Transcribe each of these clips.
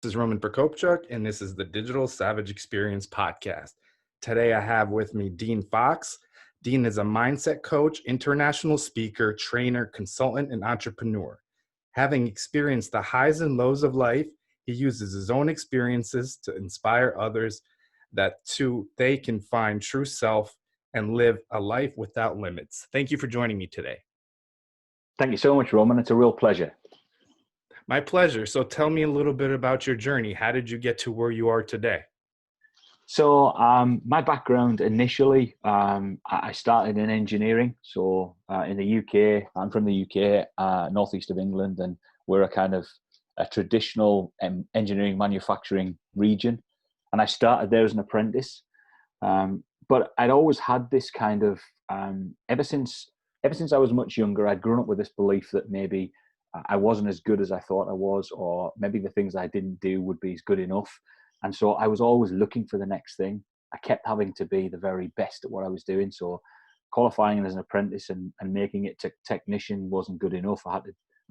This is Roman Prokopchuk, and this is the Digital Savage Experience podcast. Today, I have with me Dean Fox. Dean is a mindset coach, international speaker, trainer, consultant, and entrepreneur. Having experienced the highs and lows of life, he uses his own experiences to inspire others that too they can find true self and live a life without limits. Thank you for joining me today. Thank you so much, Roman. It's a real pleasure. My pleasure. So tell me a little bit about your journey. How did you get to where you are today? So my background initially, I started in engineering. So in the UK, I'm from the UK, northeast of England, and we're a traditional engineering manufacturing region. And I started there as an apprentice. But I'd always had this kind of, ever since I was much younger, I'd grown up with this belief that maybe I wasn't as good as I thought I was, or maybe the things I didn't do would be good enough. And so I was always looking for the next thing. I kept having to be the very best at what I was doing. So qualifying as an apprentice and making it to technician wasn't good enough. I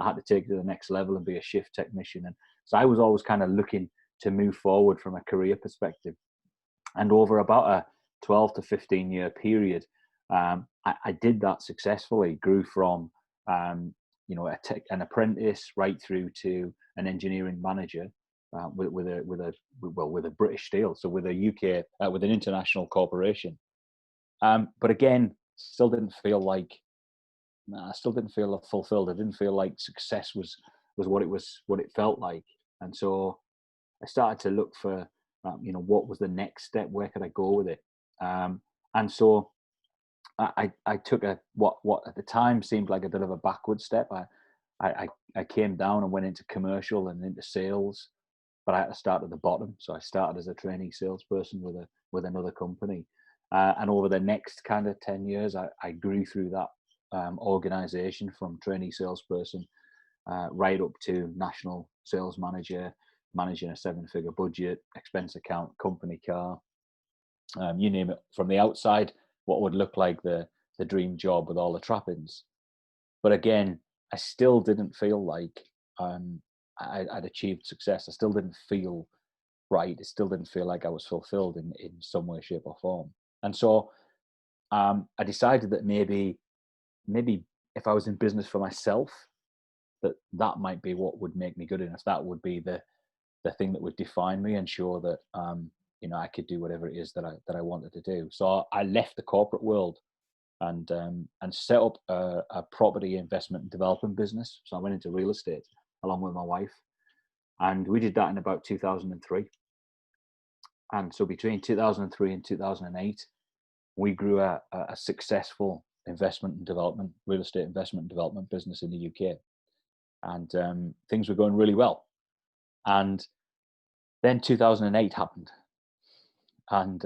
had to take it to the next level and be a shift technician. And so I was always kind of looking to move forward from a career perspective. And over about a 12 to 15 year period, I did that successfully, grew from an apprentice right through to an engineering manager with a British Steel, so with a UK with an international corporation. But again, still didn't feel fulfilled. I didn't feel like success was what it felt like, and so I started to look for what was the next step, where could I go with it, and so I took what at the time seemed like a bit of a backward step. I came down and went into commercial and into sales, but I had to start at the bottom. So I started as a trainee salesperson with another company, and over the next kind of 10 years, I grew through that organization from trainee salesperson right up to national sales manager, managing a 7-figure budget, expense account, company car, you name it. From the outside, what would look like the dream job with all the trappings. But again, I still didn't feel like I'd achieved success. I still didn't feel right. It still didn't feel like I was fulfilled in some way, shape or form. And so I decided that maybe if I was in business for myself, that might be what would make me good enough. That would be the thing that would define me and show that I could do whatever it is that I wanted to do. So I left the corporate world and set up a property investment and development business. So I went into real estate along with my wife, and we did that in about 2003. And so between 2003 and 2008, we grew a successful real estate investment and development business in the UK, and things were going really well. And then 2008 happened, and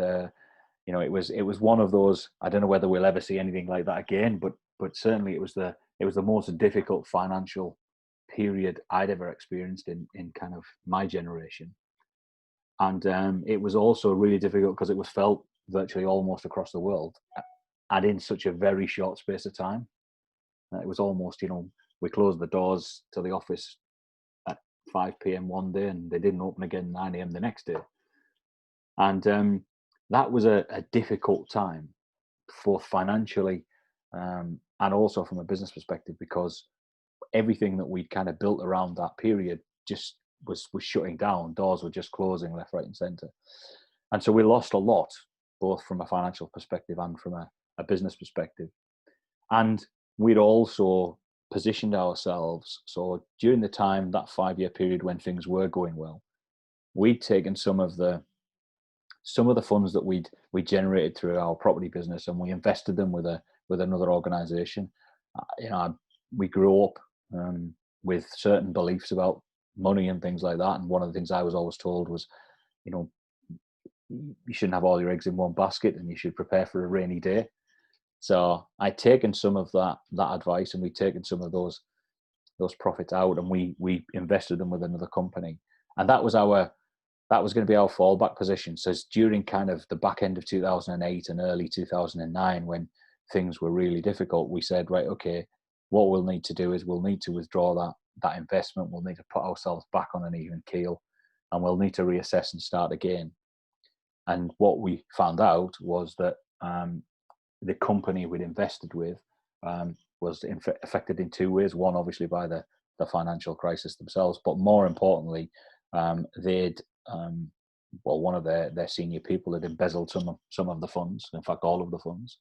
it was one of those. I don't know whether we'll ever see anything like that again, but certainly it was the most difficult financial period I'd ever experienced in kind of my generation, and it was also really difficult because it was felt virtually almost across the world, and in such a very short space of time. It was almost, we closed the doors to the office at 5 p.m. one day, and they didn't open again 9 a.m. the next day. And that was a difficult time, both financially and also from a business perspective, because everything that we'd kind of built around that period just was shutting down. Doors were just closing left, right, and centre. And so we lost a lot, both from a financial perspective and from a business perspective. And we'd also positioned ourselves. So during the time, that 5-year period when things were going well, we'd taken some of the funds that we generated through our property business, and we invested them with another organization. We grew up with certain beliefs about money and things like that. And one of the things I was always told was, you shouldn't have all your eggs in one basket, and you should prepare for a rainy day. So I'd taken some of that advice, and we'd taken some of those profits out, and we invested them with another company. And that was going to be our fallback position. So it's during kind of the back end of 2008 and early 2009, when things were really difficult, we said, right, okay, what we'll need to do is we'll need to withdraw that investment. We'll need to put ourselves back on an even keel, and we'll need to reassess and start again. And what we found out was that the company we'd invested with was affected in two ways. One, obviously, by the financial crisis themselves, but more importantly, one of their senior people had embezzled some of the funds, in fact, all of the funds.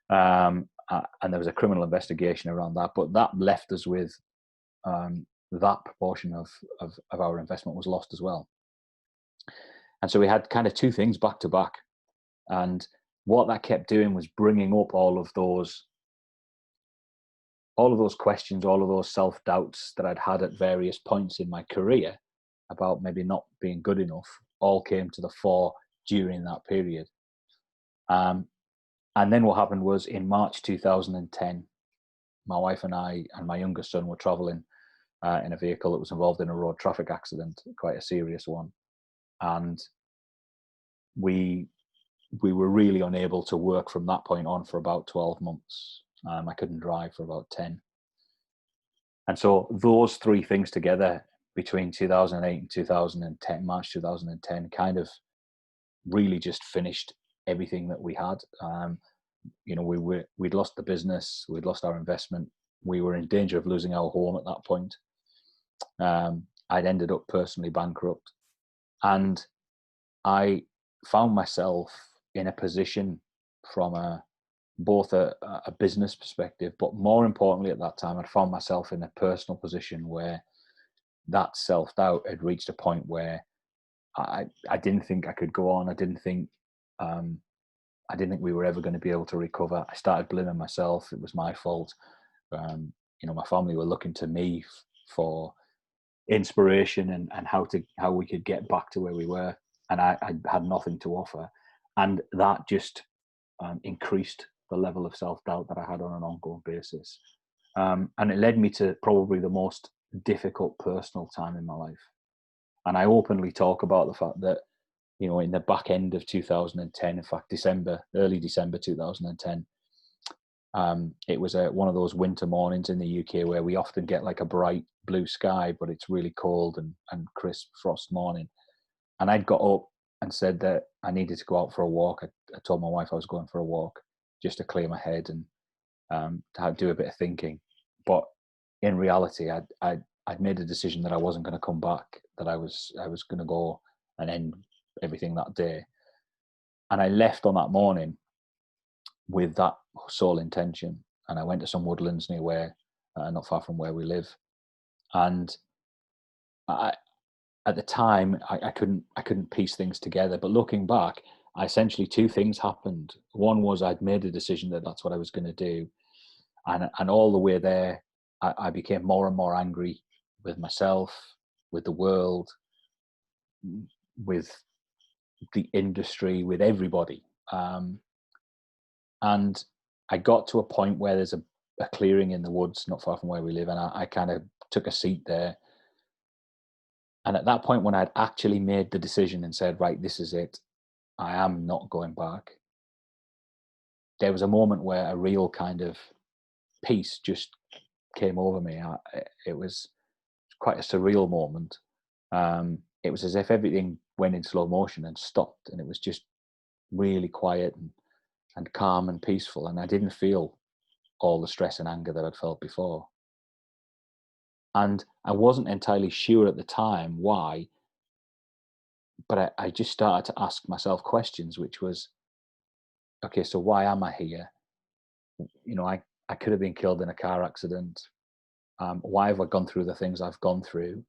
And there was a criminal investigation around that, but that left us with that proportion of our investment was lost as well. And so we had kind of two things back to back. And what that kept doing was bringing up all of those questions, all of those self-doubts that I'd had at various points in my career about maybe not being good enough, all came to the fore during that period. And then what happened was in March 2010, my wife and I and my youngest son were traveling in a vehicle that was involved in a road traffic accident, quite a serious one. And we were really unable to work from that point on for about 12 months. I couldn't drive for about 10. And so those three things together between 2008 and 2010, March 2010, kind of really just finished everything that we had. We'd lost the business, we'd lost our investment, we were in danger of losing our home at that point. I'd ended up personally bankrupt, and I found myself in a position from both a business perspective, but more importantly at that time, I'd found myself in a personal position where that self-doubt had reached a point where I didn't think I could go on. I didn't think we were ever going to be able to recover. I started blaming myself. It was my fault. My family were looking to me for inspiration and how we could get back to where we were, and I had nothing to offer, and that just increased the level of self-doubt that I had on an ongoing basis, and it led me to probably the most difficult personal time in my life. And I openly talk about the fact that, in the back end of 2010, in fact, early December 2010, it was one of those winter mornings in the UK where we often get like a bright blue sky, but it's really cold and crisp frost morning. And I'd got up and said that I needed to go out for a walk. I told my wife I was going for a walk just to clear my head and to do a bit of thinking. But in reality, I'd made a decision that I wasn't going to come back, that I was going to go and end everything that day. And I left on that morning with that sole intention. And I went to some woodlands near not far from where we live. And at the time, I couldn't piece things together. But looking back, essentially two things happened. One was I'd made a decision that that's what I was going to do. And all the way there, I became more and more angry with myself, with the world, with the industry, with everybody. And I got to a point where there's a clearing in the woods not far from where we live, and I kind of took a seat there. And at that point, when I'd actually made the decision and said, right, this is it, I am not going back, there was a moment where a real kind of peace just came over me. It was quite a surreal moment. It was as if everything went in slow motion and stopped, and it was just really quiet and calm and peaceful, and I didn't feel all the stress and anger that I'd felt before. And I wasn't entirely sure at the time why, but I just started to ask myself questions, which was, okay, so why am I here? I could have been killed in a car accident. Why have I gone through the things I've gone through?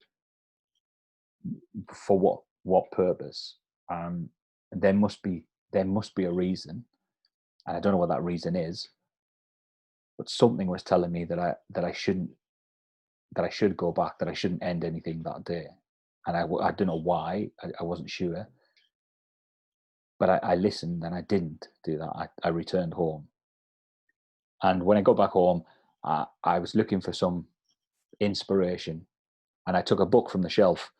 For what purpose? There must be a reason. And I don't know what that reason is, but something was telling me that I should go back, that I shouldn't end anything that day. And I don't know why, I wasn't sure, but I listened and I didn't do that. I returned home. And when I got back home, I was looking for some inspiration, and I took a book from the shelf,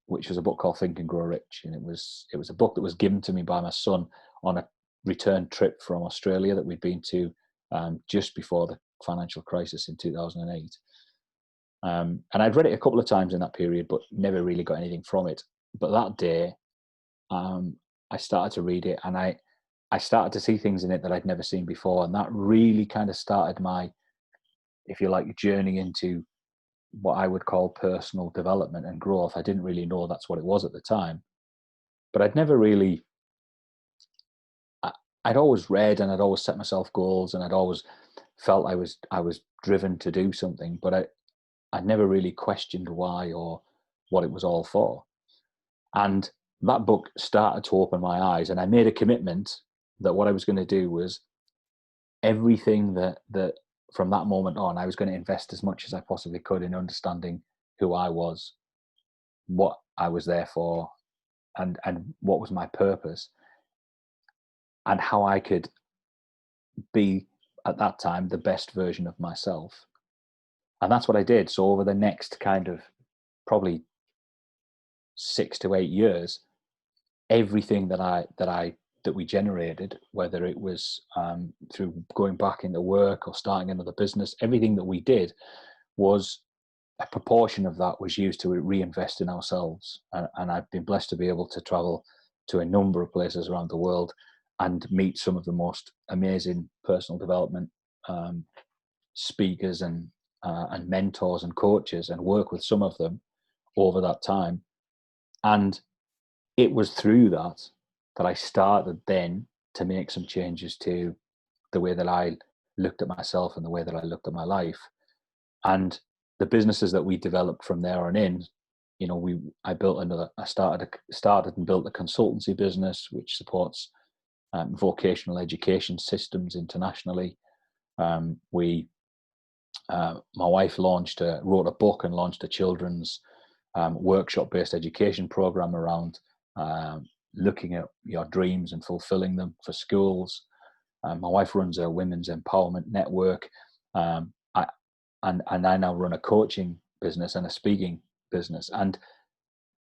which was a book called Think and Grow Rich. And it was a book that was given to me by my son on a return trip from Australia that we'd been to just before the financial crisis in 2008. And I'd read it a couple of times in that period, but never really got anything from it. But that day, I started to read it, and I started to see things in it that I'd never seen before. And that really kind of started my, if you like, journey into what I would call personal development and growth. I didn't really know that's what it was at the time, but I'd never really, I'd always read and I'd always set myself goals, and I'd always felt I was driven to do something, but I'd never really questioned why or what it was all for. And that book started to open my eyes, and I made a commitment that what I was going to do was everything that from that moment on, I was going to invest as much as I possibly could in understanding who I was, what I was there for, and what was my purpose, and how I could be at that time the best version of myself. And that's what I did. So over the next kind of probably 6 to 8 years, everything that we generated, whether it was through going back into work or starting another business, everything that we did was a proportion of that was used to reinvest in ourselves. And I've been blessed to be able to travel to a number of places around the world and meet some of the most amazing personal development speakers and mentors and coaches, and work with some of them over that time. And it was through that I started then to make some changes to the way that I looked at myself and the way that I looked at my life. And the businesses that we developed from there on in, I started and built a consultancy business which supports vocational education systems internationally. My wife wrote a book and launched a children's workshop-based education program around looking at your dreams and fulfilling them for schools. My wife runs a women's empowerment network. I now run a coaching business and a speaking business. And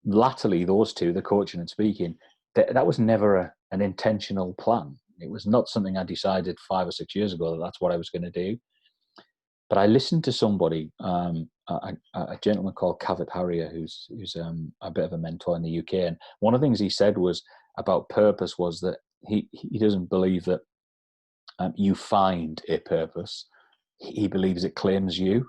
latterly, those two, the coaching and speaking, that was never an intentional plan. It was not something I decided 5 or 6 years ago that that's what I was going to do. But I listened to somebody, a gentleman called Kavit Harrier, who's a bit of a mentor in the UK. And one of the things he said was about purpose was that he doesn't believe that you find a purpose. He believes it claims you.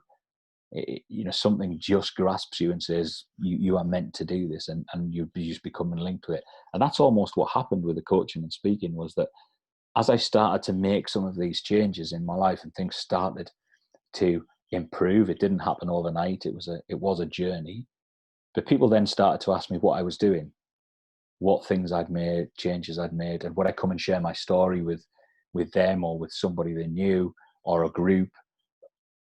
Something just grasps you and says you are meant to do this, and you just become linked to it. And that's almost what happened with the coaching and speaking, was that as I started to make some of these changes in my life and things started to improve, it didn't happen overnight. It was a journey. But people then started to ask me what I was doing, what things I'd made, changes I'd made, and would I come and share my story with them or with somebody they knew or a group.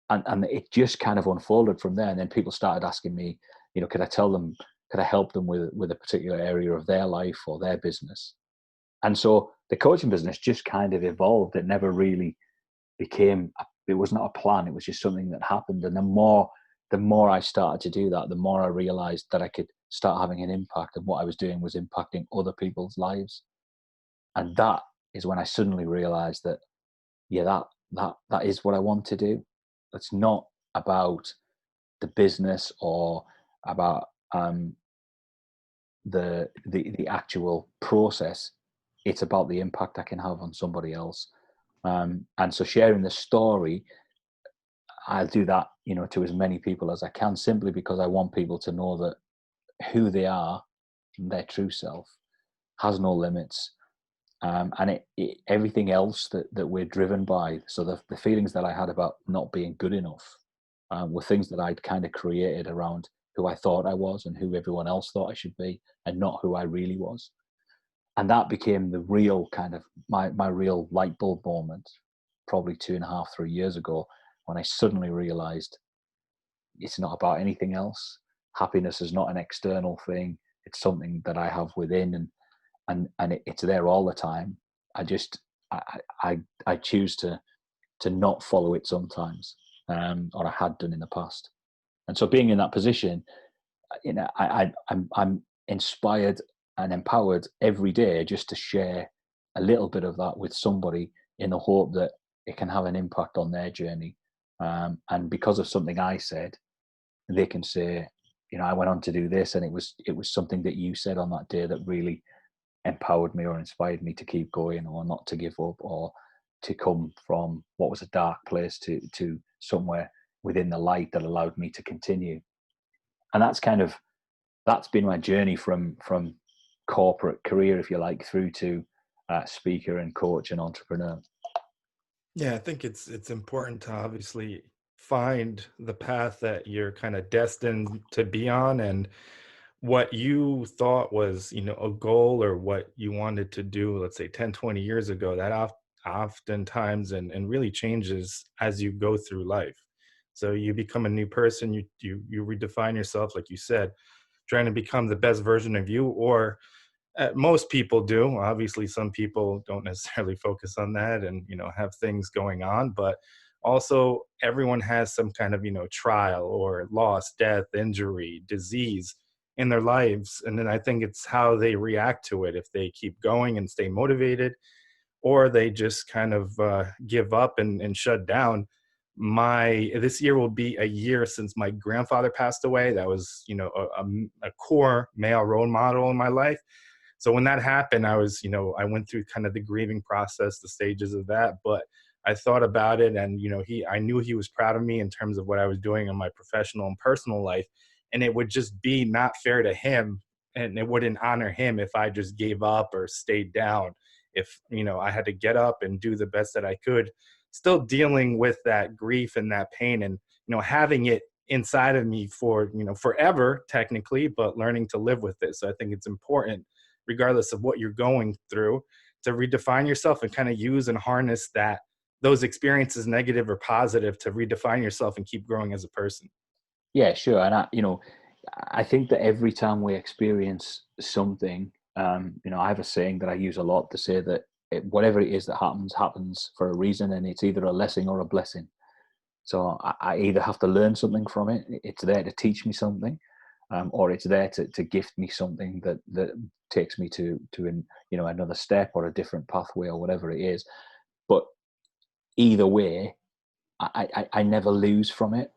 And it just kind of unfolded from there. And then people started asking me, could I help them with a particular area of their life or their business? And so the coaching business just kind of evolved. It never really it was not a plan. It was just something that happened. And the more I started to do that, the more I realized that I could start having an impact, and what I was doing was impacting other people's lives. And that is when I suddenly realized that, yeah, that is what I want to do. It's not about the business or about the actual process. It's about the impact I can have on somebody else. And so sharing the story, I'll do that, to as many people as I can, simply because I want people to know that who they are, their true self, has no limits. And everything else that we're driven by. So the feelings that I had about not being good enough were things that I'd kind of created around who I thought I was and who everyone else thought I should be, and not who I really was. And that became the real kind of my real light bulb moment, probably 2.5, 3 years ago, when I suddenly realized it's not about anything else. Happiness is not an external thing. It's something that I have within, and it's there all the time. I choose to not follow it sometimes, or I had done in the past. And so being in that position, I'm inspired and empowered every day just to share a little bit of that with somebody, in the hope that it can have an impact on their journey. And because of something I said, they can say, I went on to do this, and it was something that you said on that day that really empowered me or inspired me to keep going, or not to give up, or to come from what was a dark place to somewhere within the light that allowed me to continue. And that's been my journey from corporate career, if you like, through to speaker and coach and entrepreneur. Yeah, I think it's important to obviously find the path that you're kind of destined to be on, and what you thought was, a goal or what you wanted to do, let's say 10, 20 years ago, that oftentimes and really changes as you go through life. So you become a new person, you redefine yourself, like you said, trying to become the best version of you, or most people do. Obviously, some people don't necessarily focus on that and, have things going on, but also everyone has some kind of, trial or loss, death, injury, disease in their lives. And then I think it's how they react to it. If they keep going and stay motivated, or they just kind of give up and shut down. This year will be a year since my grandfather passed away. That was, a core male role model in my life. So when that happened, I went through kind of the grieving process, the stages of that, but I thought about it, and, I knew he was proud of me in terms of what I was doing in my professional and personal life. And it would just be not fair to him, and it wouldn't honor him if I just gave up or stayed down. If, I had to get up and do the best that I could, still dealing with that grief and that pain, and, having it inside of me for, forever technically, but learning to live with it. So I think it's important, regardless of what you're going through, to redefine yourself and kind of use and harness those experiences, negative or positive, to redefine yourself and keep growing as a person. Yeah, sure. And I think that every time we experience something, I have a saying that I use a lot to say that whatever it is that happens for a reason, and it's either a lesson or a blessing. So I either have to learn something from it. It's there to teach me something, or it's there to gift me something that takes me to another step or a different pathway or whatever it is. But either way, I never lose from it.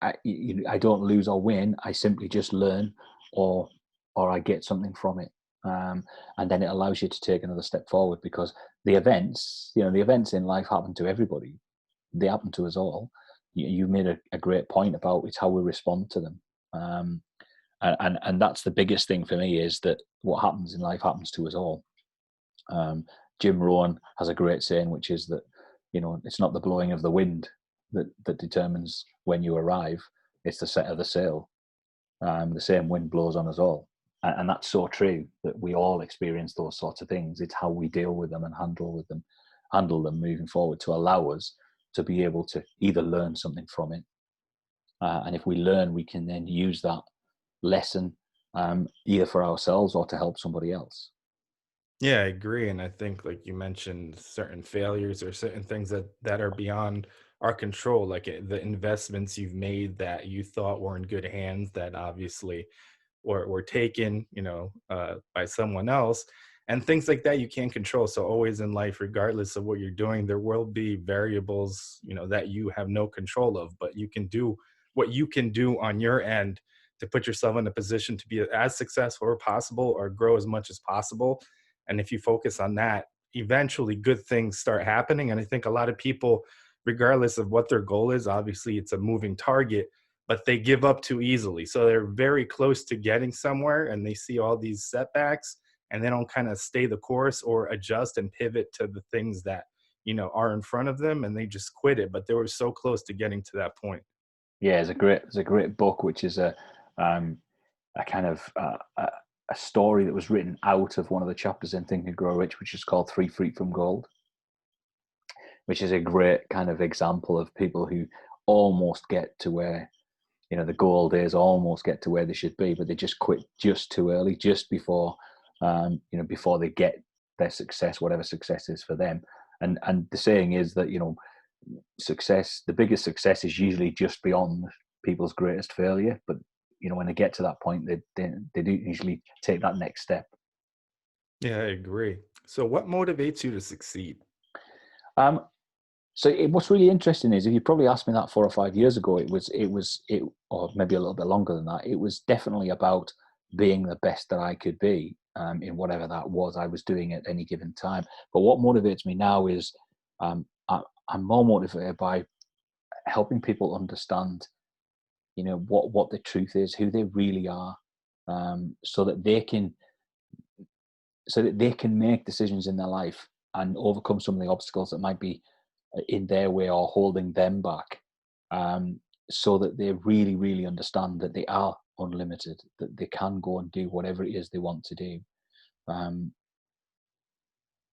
I don't lose or win. I simply just learn, or I get something from it, and then it allows you to take another step forward, because the events in life happen to everybody. They happen to us all. You made a great point about it's how we respond to them, and that's the biggest thing for me, is that what happens in life happens to us all. Jim Rohn has a great saying, which is that it's not the blowing of the wind that determines when you arrive; it's the set of the sail. The same wind blows on us all, and that's so true, that we all experience those sorts of things. It's how we deal with them and handle them moving forward, to allow us to be able to either learn something from it, and if we learn, we can then use that lesson, either for ourselves or to help somebody else. Yeah, I agree. And I think, like you mentioned, certain failures or certain things that are beyond our control, like the investments you've made that you thought were in good hands, that obviously were taken, by someone else, and things like that you can't control. So always in life, regardless of what you're doing, there will be variables, that you have no control of, but you can do what you can do on your end to put yourself in a position to be as successful as possible, or grow as much as possible. And if you focus on that, eventually good things start happening. And I think a lot of people, regardless of what their goal is, obviously it's a moving target, but they give up too easily. So they're very close to getting somewhere, and they see all these setbacks, and they don't kind of stay the course or adjust and pivot to the things that, are in front of them, and they just quit it. But they were so close to getting to that point. Yeah, there's a great book, which is a kind of a story that was written out of one of the chapters in Think and Grow Rich, which is called 3 Feet from Gold, which is a great kind of example of people who almost get to where, the gold is, almost get to where they should be, but they just quit just too early, just before, before they get their success, whatever success is for them. And the saying is that, success, the biggest success is usually just beyond people's greatest failure. But, when they get to that point, they do usually take that next step. Yeah, I agree. So what motivates you to succeed? Um, What's really interesting is, if you probably asked me that 4 or 5 years ago, or maybe a little bit longer than that, it was definitely about being the best that I could be, in whatever that was I was doing at any given time. But what motivates me now is, I'm more motivated by helping people understand, what the truth is, who they really are, so that they can make decisions in their life and overcome some of the obstacles that might be in their way or holding them back, um, so that they really, really understand that they are unlimited, that they can go and do whatever it is they want to do. Um,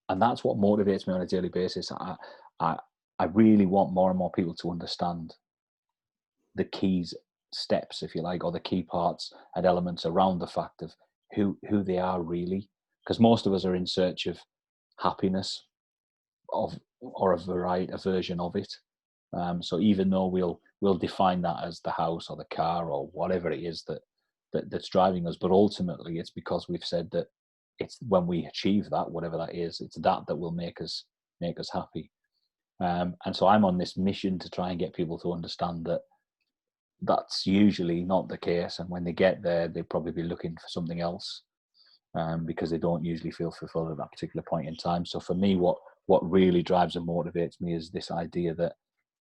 and that's what motivates me on a daily basis. I, I really want more and more people to understand the keys, steps, if you like, or the key parts and elements around the fact of who they are really. Because most of us are in search of happiness, or a version of it. So even though we'll define that as the house or the car or whatever it is that's driving us, but ultimately it's because we've said that it's when we achieve that, whatever that is, it's that will make us happy. And so I'm on this mission to try and get people to understand that that's usually not the case, and when they get there, they'll probably be looking for something else, because they don't usually feel fulfilled at that particular point in time. So for me, what really drives and motivates me is this idea that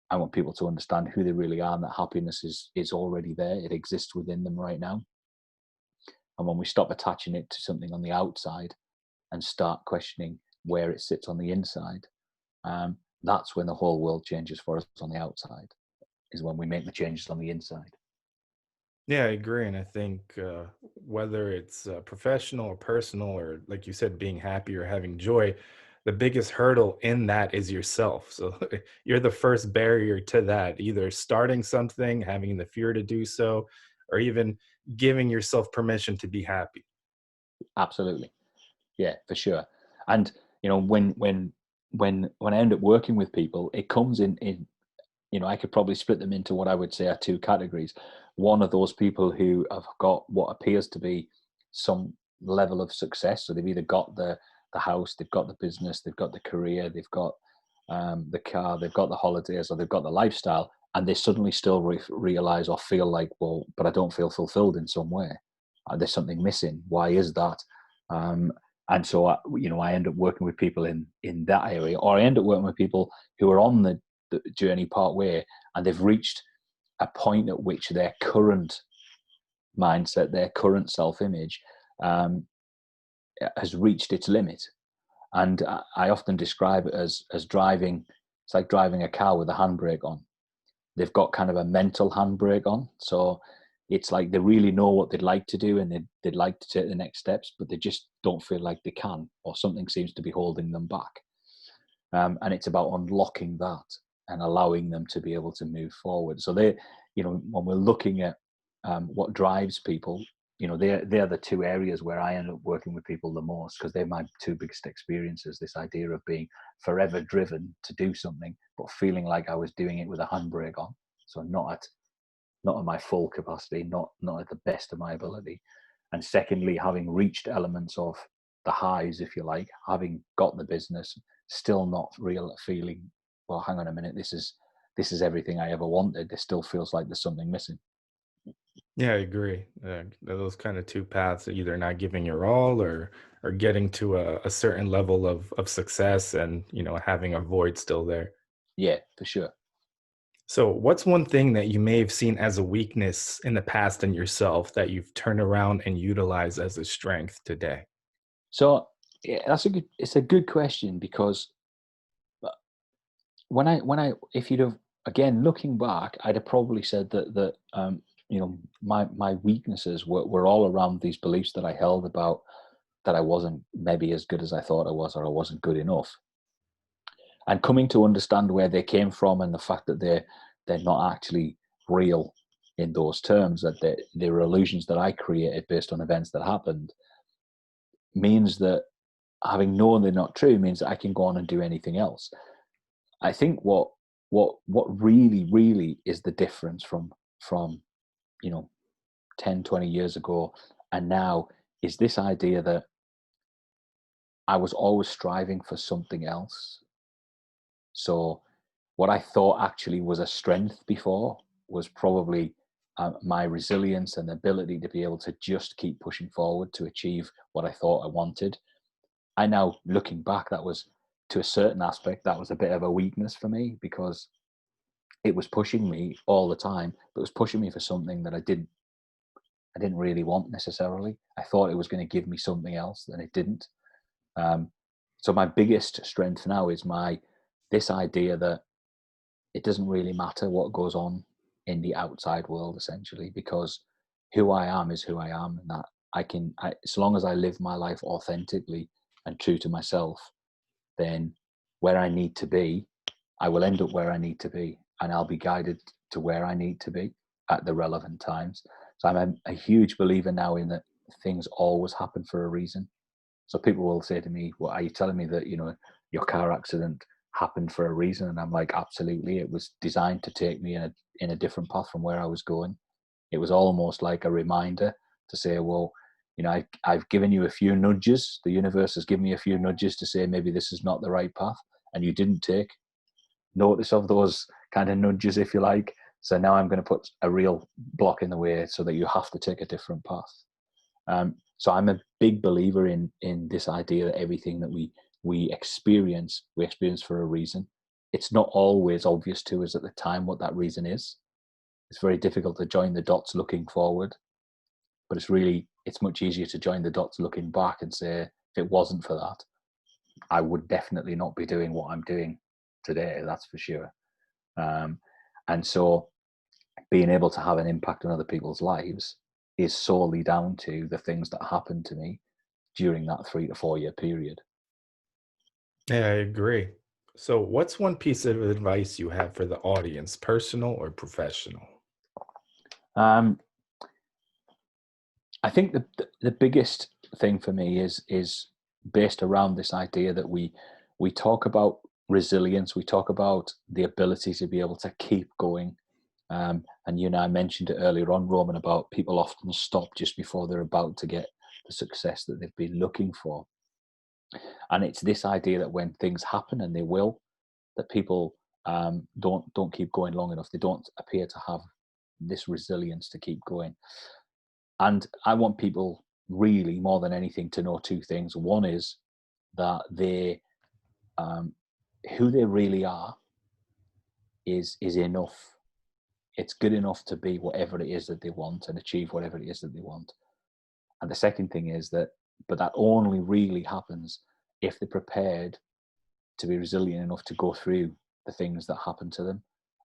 I want people to understand who they really are, and that happiness is already there. It exists within them right now. And when we stop attaching it to something on the outside and start questioning where it sits on the inside, that's when the whole world changes for us on the outside, is when we make the changes on the inside. Yeah, I agree. And I think whether it's professional or personal, or like you said, being happy or having joy, the biggest hurdle in that is yourself. So you're the first barrier to that, either starting something, having the fear to do so, or even giving yourself permission to be happy. Absolutely. Yeah, for sure. And when I end up working with people, it comes in, I could probably split them into what I would say are two categories. One of those people who have got what appears to be some level of success. So they've either got the house, they've got the business, they've got the career, they've got the car, they've got the holidays, or they've got the lifestyle, and they suddenly still realize or feel like, well, but I don't feel fulfilled in some way. There's something missing. Why is that? Um, and so I end up working with people in that area, or I end up working with people who are on the journey part way, and they've reached a point at which their current mindset, their current self-image, um, has reached its limit. And I often describe it as driving. It's like driving a car with a handbrake on. They've got kind of a mental handbrake on, so it's like they really know what they'd like to do, and they'd like to take the next steps, but they just don't feel like they can, or something seems to be holding them back. And it's about unlocking that and allowing them to be able to move forward. So when we're looking at what drives people, they're the two areas where I end up working with people the most, because they're my two biggest experiences. This idea of being forever driven to do something, but feeling like I was doing it with a handbrake on, so not at my full capacity, not at the best of my ability. And secondly, having reached elements of the highs, if you like, having got the business, still not real feeling, well, hang on a minute, this is everything I ever wanted. It still feels like there's something missing. Yeah, I agree. Those kind of two paths, either not giving your all, or getting to a certain level of success, and having a void still there. Yeah, for sure. So, what's one thing that you may have seen as a weakness in the past in yourself that you've turned around and utilized as a strength today? So yeah, it's a good question, because if you'd have, again, looking back, I'd have probably said that my weaknesses were all around these beliefs that I held about that I wasn't maybe as good as I thought I was, or I wasn't good enough. And coming to understand where they came from, and the fact that they're not actually real in those terms, that they're illusions that I created based on events that happened, means that having known they're not true means that I can go on and do anything else. I think what really is the difference from you know 10, 20 years ago and now, is this idea that I was always striving for something else. So what I thought actually was a strength before was probably my resilience and ability to be able to just keep pushing forward to achieve what I thought I wanted. I now, looking back, that was, to a certain aspect, that was a bit of a weakness for me, because it was pushing me all the time, but it was pushing me for something that I didn't really want necessarily. I thought it was going to give me something else, and it didn't. So my biggest strength now is this idea that it doesn't really matter what goes on in the outside world, essentially, because who I am is who I am, and that as long as I live my life authentically and true to myself, then where I need to be, I will end up where I need to be, and I'll be guided to where I need to be at the relevant times. So I'm a huge believer now in that things always happen for a reason. So people will say to me, "Well, are you telling me that your car accident happened for a reason?" And I'm like, "Absolutely. It was designed to take me in a different path from where I was going." It was almost like a reminder to say, "Well, I've given you a few nudges. The universe has given me a few nudges to say maybe this is not the right path, and you didn't take notice of those kind of nudges, if you like. So now I'm going to put a real block in the way so that you have to take a different path." So I'm a big believer in this idea that everything that we experience for a reason. It's not always obvious to us at the time what that reason is. It's very difficult to join the dots looking forward, but it's much easier to join the dots looking back and say, if it wasn't for that, I would definitely not be doing what I'm doing today. That's for sure. And so being able to have an impact on other people's lives is solely down to the things that happened to me during that 3 to 4 year period. Yeah, I agree. So, what's one piece of advice you have for the audience, personal or professional? Um, I think the biggest thing for me is based around this idea that we talk about resilience, we talk about the ability to be able to keep going. And I mentioned it earlier on, Roman, about people often stop just before they're about to get the success that they've been looking for. And it's this idea that when things happen, and they will, that people don't keep going long enough. They don't appear to have this resilience to keep going. And I want people, really more than anything, to know two things. One is that who they really are is enough. It's good enough to be whatever it is that they want and achieve whatever it is that they want. And the second thing is but that only really happens if they're prepared to be resilient enough to go through the things that happen to them,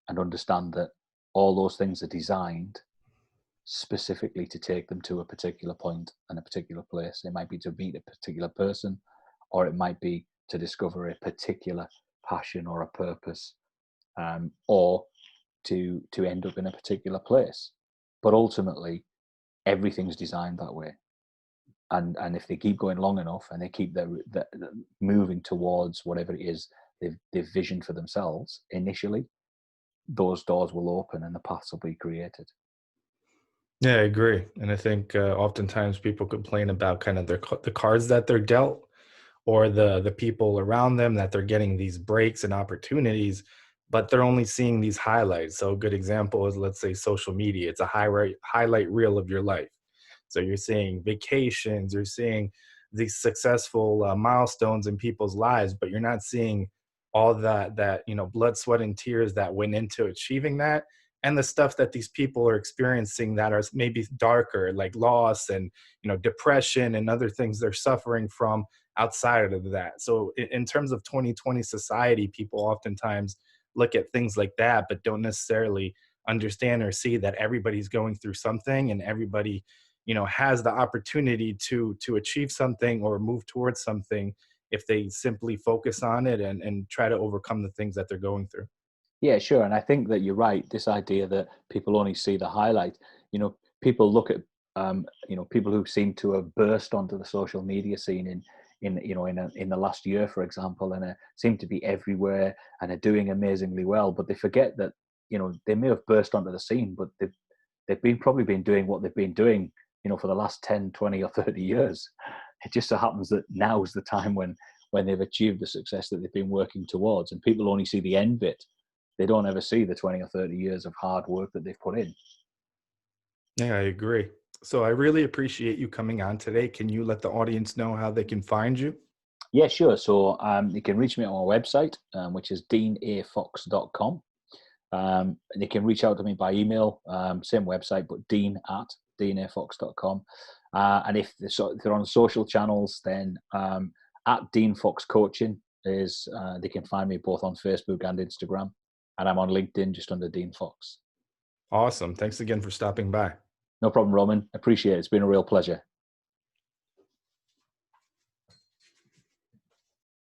and understand that all those things are designed specifically to take them to a particular point and a particular place. It might be to meet a particular person, or it might be to discover a particular passion or a purpose, or to end up in a particular place. But ultimately, everything's designed that way. And if they keep going long enough, and they keep moving towards whatever it is they've visioned for themselves initially, those doors will open and the paths will be created. Yeah, I agree. And I think oftentimes people complain about kind of the cards that they're dealt, or the people around them, that they're getting these breaks and opportunities, but they're only seeing these highlights. So a good example is, let's say, social media. It's a highlight reel of your life. So you're seeing vacations, you're seeing these successful milestones in people's lives, but you're not seeing all that blood, sweat, and tears that went into achieving that, and the stuff that these people are experiencing that are maybe darker, like loss and depression and other things they're suffering from outside of that. So in terms of 2020 society, people oftentimes look at things like that, but don't necessarily understand or see that everybody's going through something, and everybody has the opportunity to achieve something or move towards something if they simply focus on it and try to overcome the things that they're going through. Yeah, sure. And I think that you're right. This idea that people only see the highlight, people look at, people who seem to have burst onto the social media scene in the last year, for example, and seem to be everywhere and are doing amazingly well. But they forget that, they may have burst onto the scene, but they've probably been doing what they've been doing, for the last 10, 20 or 30 years. It just so happens that now is the time when they've achieved the success that they've been working towards, and people only see the end bit. they don't ever see the 20 or 30 years of hard work that they've put in. Yeah, I agree. So I really appreciate you coming on today. Can you let the audience know how they can find you? Yeah, sure. So you can reach me on my website, which is deanafox.com. And you can reach out to me by email, same website, but dean@deanafox.com. And if they're on social channels, then at Dean Fox Coaching is, they can find me both on Facebook and Instagram. And I'm on LinkedIn just under Dean Fox. Awesome. Thanks again for stopping by. No problem, Roman. Appreciate it. It's been a real pleasure.